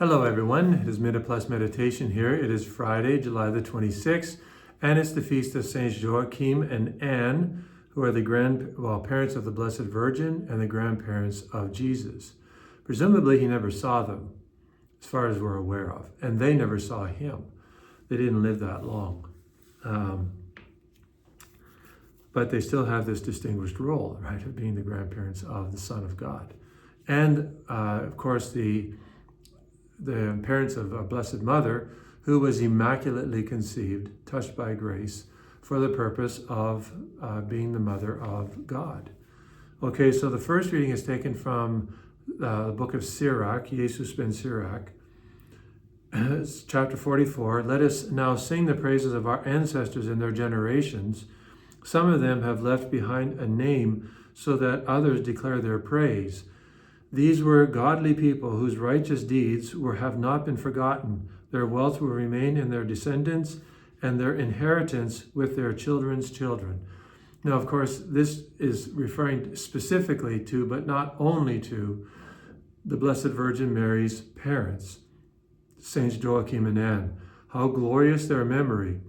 Hello everyone, it is Minute Plus Meditation here. It is Friday, July the 26th, and it's the feast of Saints Joachim and Anne, who are the parents of the Blessed Virgin and the grandparents of Jesus. Presumably he never saw them, as far as we're aware of, and they never saw him. They didn't live that long. But they still have this distinguished role, right, of being the grandparents of the Son of God. And of course the parents of our Blessed Mother, who was immaculately conceived, touched by grace, for the purpose of being the mother of God. Okay, so the first reading is taken from the book of Sirach, Jesus ben Sirach, chapter 44. Let us now sing the praises of our ancestors in their generations. Some of them have left behind a name so that others declare their praise. These were godly people whose righteous deeds have not been forgotten. Their wealth will remain in their descendants and their inheritance with their children's children. Now, of course, this is referring specifically to, but not only to, the Blessed Virgin Mary's parents, Saints Joachim and Anne. How glorious their memory.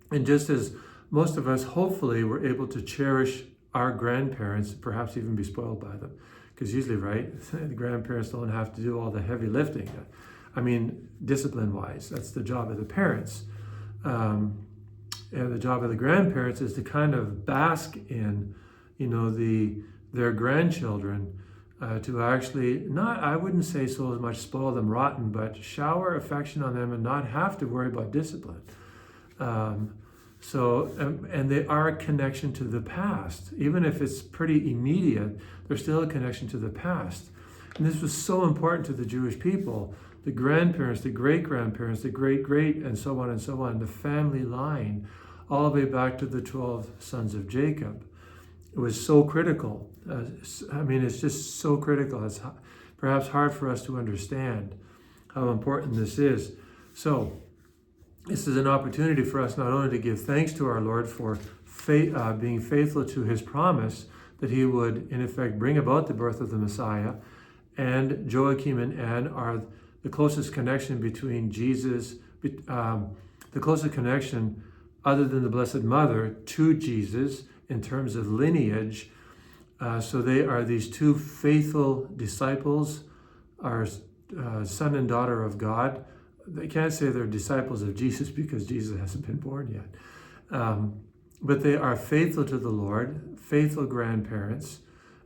And just as most of us hopefully were able to cherish our grandparents, perhaps even be spoiled by them. Because usually, right, the grandparents don't have to do all the heavy lifting. I mean, discipline-wise, that's the job of the parents. And the job of the grandparents is to kind of bask in, their grandchildren, to actually I wouldn't say so as much spoil them rotten, but shower affection on them and not have to worry about discipline. And they are a connection to the past. Even if it's pretty immediate, there's still a connection to the past. And this was so important to the Jewish people. The grandparents, the great-grandparents, the great-great, and so on, the family line, all the way back to the 12 sons of Jacob. It was so critical. It's just so critical. It's perhaps hard for us to understand how important this is. So, this is an opportunity for us not only to give thanks to our Lord for being faithful to his promise that he would, in effect, bring about the birth of the Messiah, and Joachim and Anne are the closest connection between Jesus, the closest connection other than the Blessed Mother to Jesus in terms of lineage. So they are these two faithful disciples, our son and daughter of God. They can't say they're disciples of Jesus because Jesus hasn't been born yet. But they are faithful to the Lord, faithful grandparents,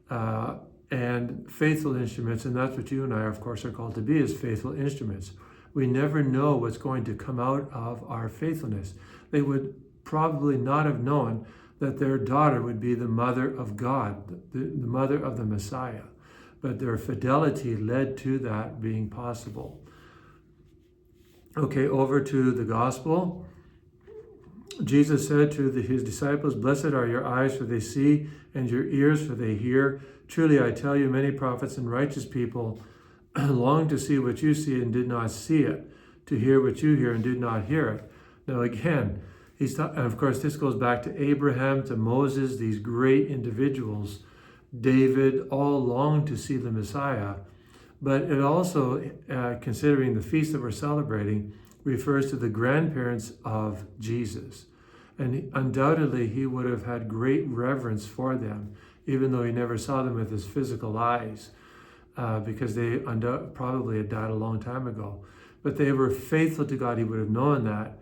and faithful instruments. And that's what you and I, of course, are called to be, as faithful instruments. We never know what's going to come out of our faithfulness. They would probably not have known that their daughter would be the mother of God, the mother of the Messiah. But their fidelity led to that being possible. Okay, over to the gospel. Jesus said to his disciples, "Blessed are your eyes, for they see, and your ears, for they hear. Truly I tell you, many prophets and righteous people longed to see what you see and did not see it, to hear what you hear and did not hear it." Now again, and of course this goes back to Abraham, to Moses, these great individuals. David, all longed to see the Messiah. But it also, considering the feast that we're celebrating, refers to the grandparents of Jesus. And undoubtedly, he would have had great reverence for them, even though he never saw them with his physical eyes, because they probably had died a long time ago. But they were faithful to God. He would have known that.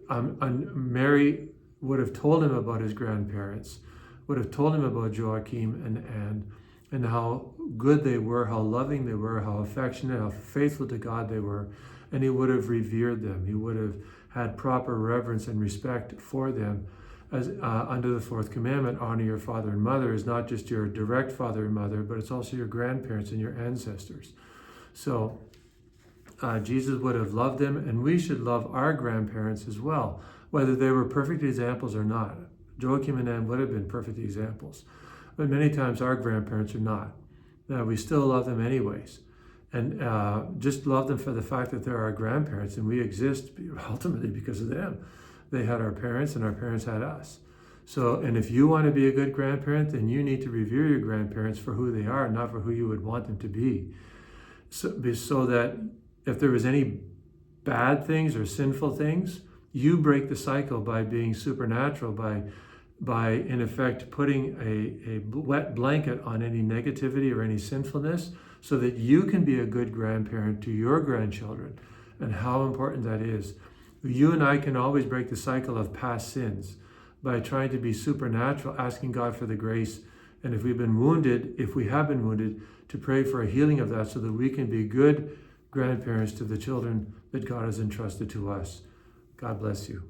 And Mary would have told him about his grandparents, would have told him about Joachim and Anne, and how good they were, how loving they were, how affectionate, how faithful to God they were. And he would have revered them. He would have had proper reverence and respect for them. As under the fourth commandment, honor your father and mother, is not just your direct father and mother, but it's also your grandparents and your ancestors. So Jesus would have loved them, and we should love our grandparents as well, whether they were perfect examples or not. Joachim and Anne would have been perfect examples. But many times our grandparents are not. We still love them anyways. And just love them for the fact that they're our grandparents, and we exist ultimately because of them. They had our parents, and our parents had us. So, and if you want to be a good grandparent, then you need to revere your grandparents for who they are, not for who you would want them to be. So that if there was any bad things or sinful things, you break the cycle by being supernatural, by in effect putting a wet blanket on any negativity or any sinfulness, so that you can be a good grandparent to your grandchildren, and how important that is. You and I can always break the cycle of past sins by trying to be supernatural, asking God for the grace, and if we have been wounded, to pray for a healing of that, so that we can be good grandparents to the children that God has entrusted to us. God bless you.